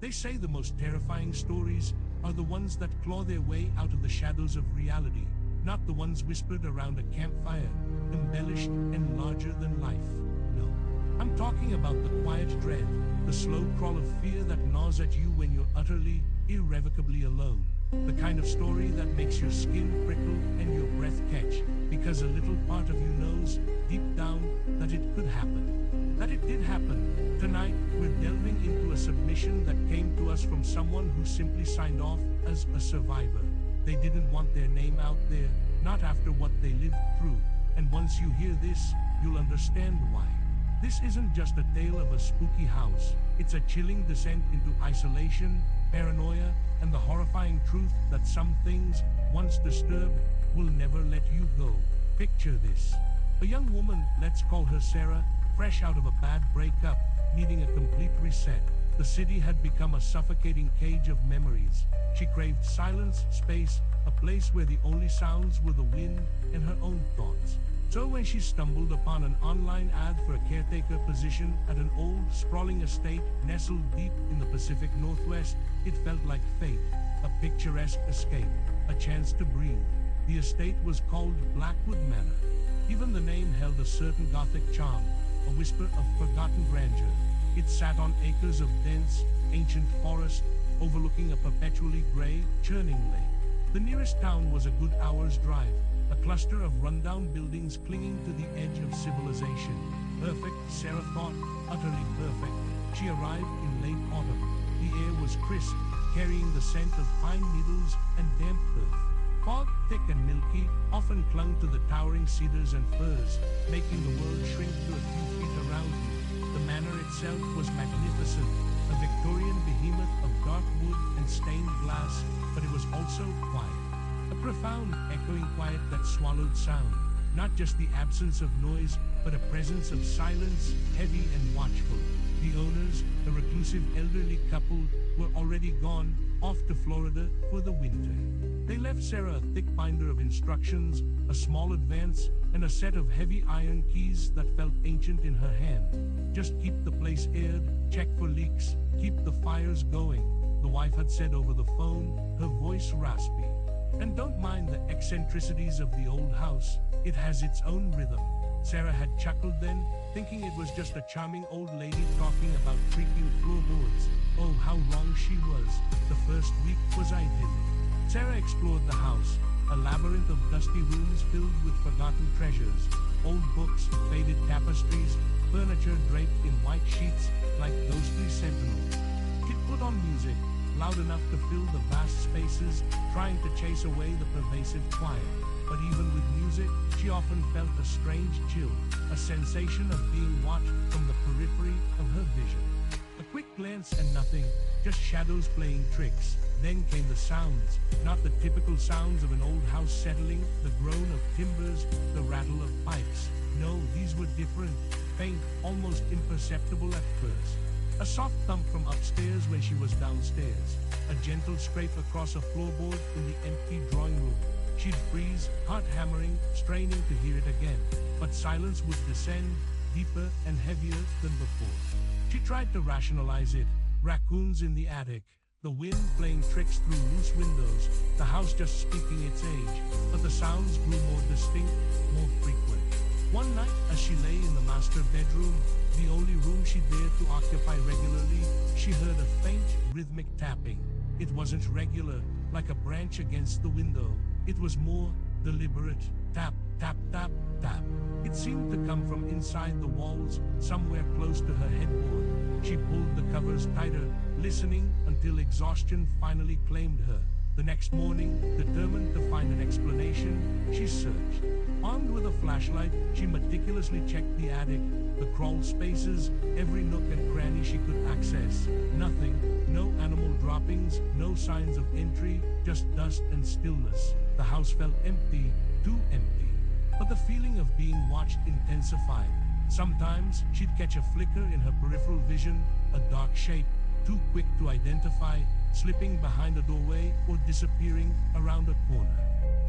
They say the most terrifying stories are the ones that claw their way out of the shadows of reality, not the ones whispered around a campfire, embellished and larger than life. No, I'm talking about the quiet dread, the slow crawl of fear that gnaws at you when you're utterly, irrevocably alone. The kind of story that makes your skin prickle and your breath catch, because a little part of you knows, deep down, that it could happen. That it did happen. Tonight, we're delving into a submission that came to us from someone who simply signed off as a survivor. They didn't want their name out there, not after what they lived through. And once you hear this, you'll understand why. This isn't just a tale of a spooky house. It's a chilling descent into isolation, paranoia, and the horrifying truth that some things, once disturbed, will never let you go. Picture this. A young woman, let's call her Sarah, fresh out of a bad breakup, needing a complete reset. The city had become a suffocating cage of memories. She craved silence, space, a place where the only sounds were the wind and her own thoughts. So when she stumbled upon an online ad for a caretaker position at an old, sprawling estate nestled deep in the Pacific Northwest, it felt like fate, a picturesque escape, a chance to breathe. The estate was called Blackwood Manor. Even the name held a certain gothic charm, a whisper of forgotten grandeur. It sat on acres of dense, ancient forest, overlooking a perpetually gray, churning lake. The nearest town was a good hour's drive, a cluster of rundown buildings clinging to the edge of civilization. Perfect, Sarah thought, utterly perfect. She arrived in late autumn. The air was crisp, carrying the scent of pine needles and damp earth. Fog, thick and milky, often clung to the towering cedars and firs, making the world shrink to a few feet around you. The manor itself was magnificent, a Victorian behemoth of dark wood and stained glass, but it was also quiet. A profound, echoing quiet that swallowed sound. Not just the absence of noise, but a presence of silence, heavy and watchful. The owners, a reclusive elderly couple, were already gone, off to Florida for the winter. They left Sarah a thick binder of instructions, a small advance, and a set of heavy iron keys that felt ancient in her hand. Just keep the place aired, check for leaks, keep the fires going, the wife had said over the phone, her voice raspy. And don't mind the eccentricities of the old house, it has its own rhythm. Sarah had chuckled then, thinking it was just a charming old lady talking about creaking floorboards. Oh, how wrong she was. The first week was idyllic. Sarah explored the house, a labyrinth of dusty rooms filled with forgotten treasures, old books, faded tapestries, furniture draped in white sheets like ghostly sentinels. She'd put on music, loud enough to fill the vast spaces, trying to chase away the pervasive quiet. But even with music, she often felt a strange chill, a sensation of being watched from the periphery of her vision. A quick glance and nothing, just shadows playing tricks. Then came the sounds, not the typical sounds of an old house settling, the groan of timbers, the rattle of pipes. No, these were different, faint, almost imperceptible at first. A soft thump from upstairs when she was downstairs, a gentle scrape across a floorboard in the empty drawing room. She'd freeze, heart hammering, straining to hear it again, but silence would descend, deeper and heavier than before. She tried to rationalize it, raccoons in the attic, the wind playing tricks through loose windows, the house just speaking its age, but the sounds grew more distinct, more frequent. One night, as she lay in the master bedroom, the only room she dared to occupy regularly, she heard a faint, rhythmic tapping. It wasn't regular, like a branch against the window. It was more deliberate, tap, tap, tap, tap. It seemed to come from inside the walls, somewhere close to her headboard. She pulled the covers tighter, listening until exhaustion finally claimed her. The next morning, determined to find an explanation, she searched. Armed with a flashlight, she meticulously checked the attic, the crawl spaces, every nook and cranny she could access. Nothing, no animal droppings, no signs of entry, just dust and stillness. The house felt empty, too empty. But the feeling of being watched intensified. Sometimes, she'd catch a flicker in her peripheral vision, a dark shape, too quick to identify, slipping behind a doorway or disappearing around a corner.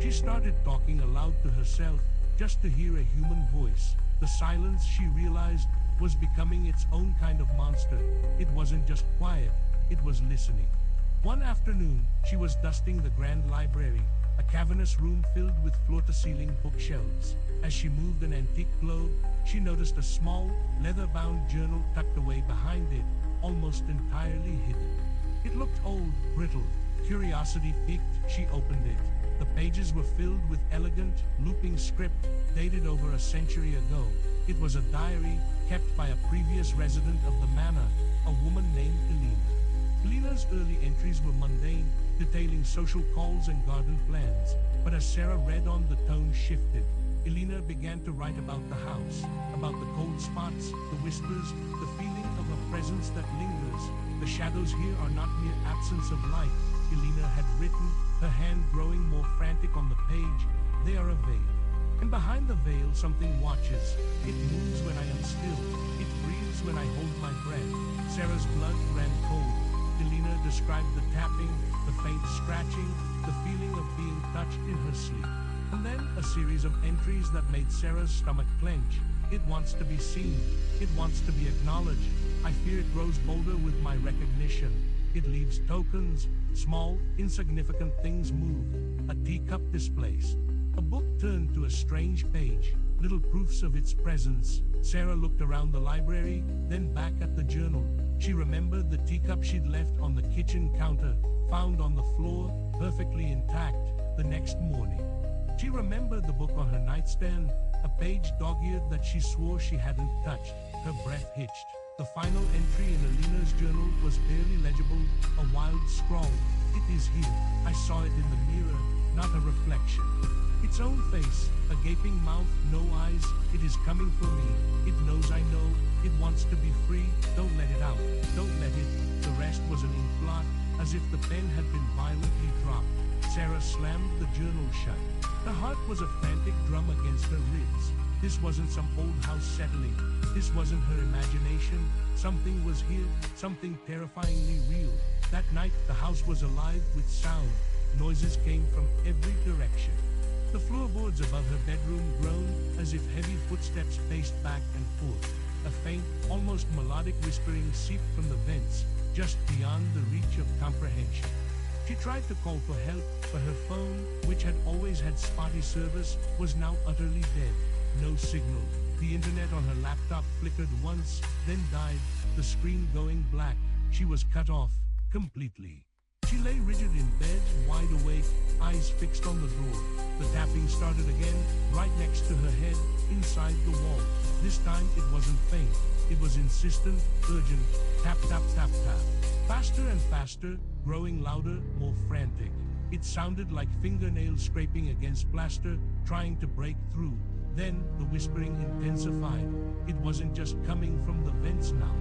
She started talking aloud to herself, just to hear a human voice. The silence, she realized, was becoming its own kind of monster. It wasn't just quiet, it was listening. One afternoon, she was dusting the grand library, a cavernous room filled with floor-to-ceiling bookshelves. As she moved an antique globe, she noticed a small, leather-bound journal tucked away behind it, almost entirely hidden. It looked old, brittle. Curiosity piqued, she opened it. The pages were filled with elegant, looping script, dated over a century ago. It was a diary, kept by a previous resident of the manor, a woman named Elena. Elena's early entries were mundane, detailing social calls and garden plans. But as Sarah read on, the tone shifted. Elena began to write about the house, about the cold spots, the whispers, the feeling of a presence that lingers. The shadows here are not mere absence of light, Elena had written, her hand growing more frantic on the page. They are a veil. And behind the veil something watches. It moves when I am still. It breathes when I hold my breath. Sarah's blood ran cold. Elena described the tapping, the faint scratching, the feeling of being touched in her sleep. And then a series of entries that made Sarah's stomach clench. It wants to be seen. It wants to be acknowledged. I fear it grows bolder with my recognition. It leaves tokens, small, insignificant things moved, a teacup displaced. A book turned to a strange page, little proofs of its presence. Sarah looked around the library, then back at the journal. She remembered the teacup she'd left on the kitchen counter, found on the floor, perfectly intact, the next morning. She remembered the book on her nightstand, a page dog-eared that she swore she hadn't touched. Her breath hitched. The final entry in Elena's journal was barely legible, a wild scrawl. It is here. I saw it in the mirror, not a reflection. Its own face, a gaping mouth, no eyes. It is coming for me. It knows I know. It wants to be free. Don't let it out. Don't let it. The rest was an ink blot, as if the pen had been violently dropped. Sarah slammed the journal shut. Her heart was a frantic drum against her ribs. This wasn't some old house settling. This wasn't her imagination. Something was here, something terrifyingly real. That night, the house was alive with sound. Noises came from every direction. The floorboards above her bedroom groaned as if heavy footsteps paced back and forth. A faint, almost melodic whispering seeped from the vents, just beyond the reach of comprehension. She tried to call for help, but her phone, which had always had spotty service, was now utterly dead. No signal. The internet on her laptop flickered once, then died, the screen going black. She was cut off, completely. She lay rigid in bed, wide awake, eyes fixed on the door. The tapping started again, right next to her head, inside the wall. This time it wasn't faint. It was insistent, urgent. Tap, tap, tap, tap. Faster and faster, growing louder, more frantic. It sounded like fingernails scraping against plaster, trying to break through. Then, the whispering intensified. It wasn't just coming from the vents now.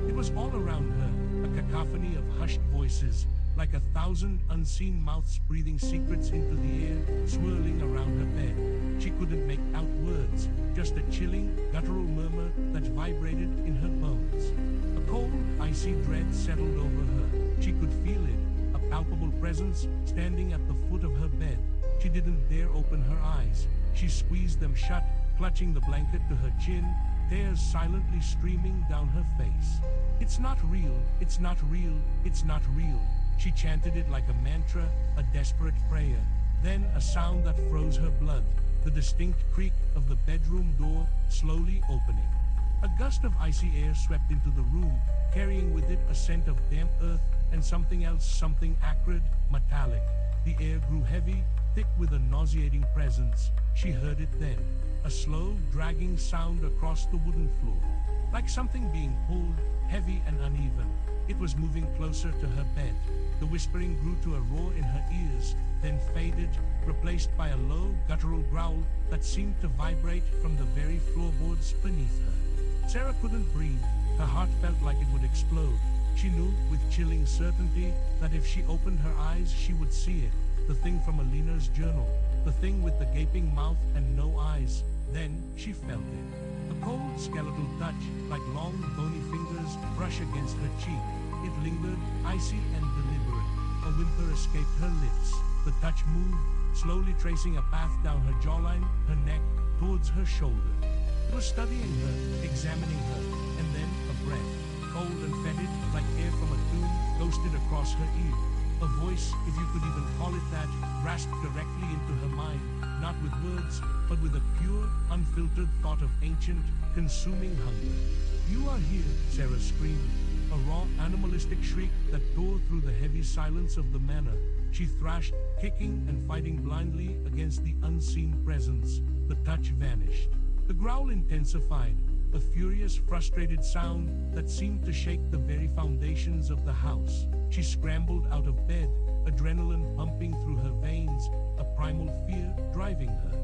It was all around her, a cacophony of hushed voices, like 1,000 unseen mouths breathing secrets into the air, swirling around her bed. She couldn't make out words, just a chilling, guttural murmur that vibrated in her bones. A cold, icy dread settled over her. She could feel it, a palpable presence, standing at the foot of her bed. She didn't dare open her eyes. She squeezed them shut, clutching the blanket to her chin, tears silently streaming down her face. It's not real, it's not real, it's not real. She chanted it like a mantra, a desperate prayer. Then a sound that froze her blood, the distinct creak of the bedroom door slowly opening. A gust of icy air swept into the room, carrying with it a scent of damp earth and something else, something acrid, metallic. The air grew heavy, thick with a nauseating presence. She heard it then, a slow, dragging sound across the wooden floor, like something being pulled, heavy and uneven. It was moving closer to her bed. The whispering grew to a roar in her ears, then faded, replaced by a low, guttural growl that seemed to vibrate from the very floorboards beneath her. Sarah couldn't breathe. Her heart felt like it would explode. She knew with chilling certainty that if she opened her eyes, she would see it. The thing from Elena's journal. The thing with the gaping mouth and no eyes. Then she felt it. A cold skeletal touch, like long bony fingers, brush against her cheek. It lingered, icy and deliberate. A whimper escaped her lips. The touch moved, slowly tracing a path down her jawline, her neck, towards her shoulder. It was studying her, examining her, and then a breath, cold and fetid, like air from a tomb, ghosted across her ear. A voice, if you could even call it that, rasped directly into her mind, not with words, but with a pure, unfiltered thought of ancient, consuming hunger. "You are here," Sarah screamed, a raw, animalistic shriek that tore through the heavy silence of the manor. She thrashed, kicking and fighting blindly against the unseen presence. The touch vanished. The growl intensified, a furious, frustrated sound that seemed to shake the very foundations of the house. She scrambled out of bed, adrenaline pumping through her veins, a primal fear driving her.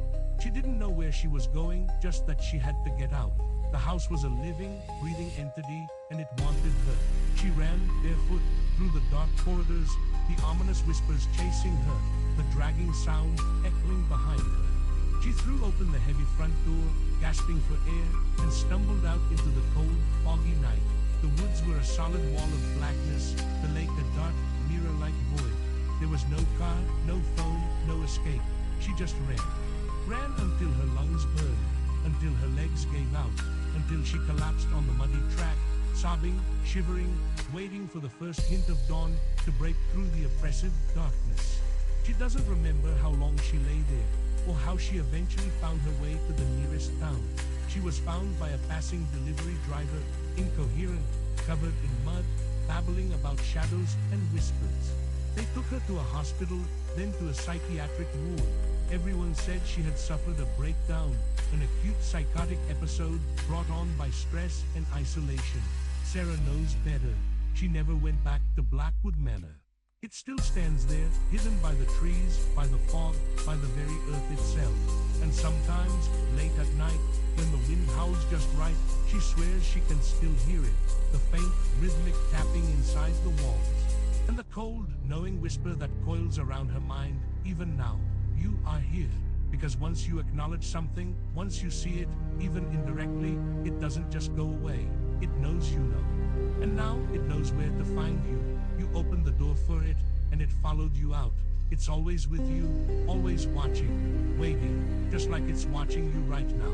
She didn't know where she was going, just that she had to get out. The house was a living, breathing entity, and it wanted her. She ran, barefoot, through the dark corridors, the ominous whispers chasing her, the dragging sound echoing behind her. She threw open the heavy front door, gasping for air, and stumbled out into the cold, foggy night. The woods were a solid wall of blackness, the lake a dark, mirror-like void. There was no car, no phone, no escape. She just ran. Ran until her lungs burned, until her legs gave out, until she collapsed on the muddy track, sobbing, shivering, waiting for the first hint of dawn to break through the oppressive darkness. She doesn't remember how long she lay there, or how she eventually found her way to the nearest town. She was found by a passing delivery driver, incoherent, covered in mud, babbling about shadows and whispers. They took her to a hospital, then to a psychiatric ward. Everyone said she had suffered a breakdown, an acute psychotic episode brought on by stress and isolation. Sarah knows better. She never went back to Blackwood Manor. It still stands there, hidden by the trees, by the fog, by the very earth itself. And sometimes, late at night, when the wind howls just right, she swears she can still hear it, the faint, rhythmic tapping inside the walls. And the cold, knowing whisper that coils around her mind, even now. You are here. Because once you acknowledge something, once you see it, even indirectly, it doesn't just go away. It knows you know. And now it knows where to find you. You opened the door for it, and it followed you out. It's always with you, always watching, waiting, just like it's watching you right now.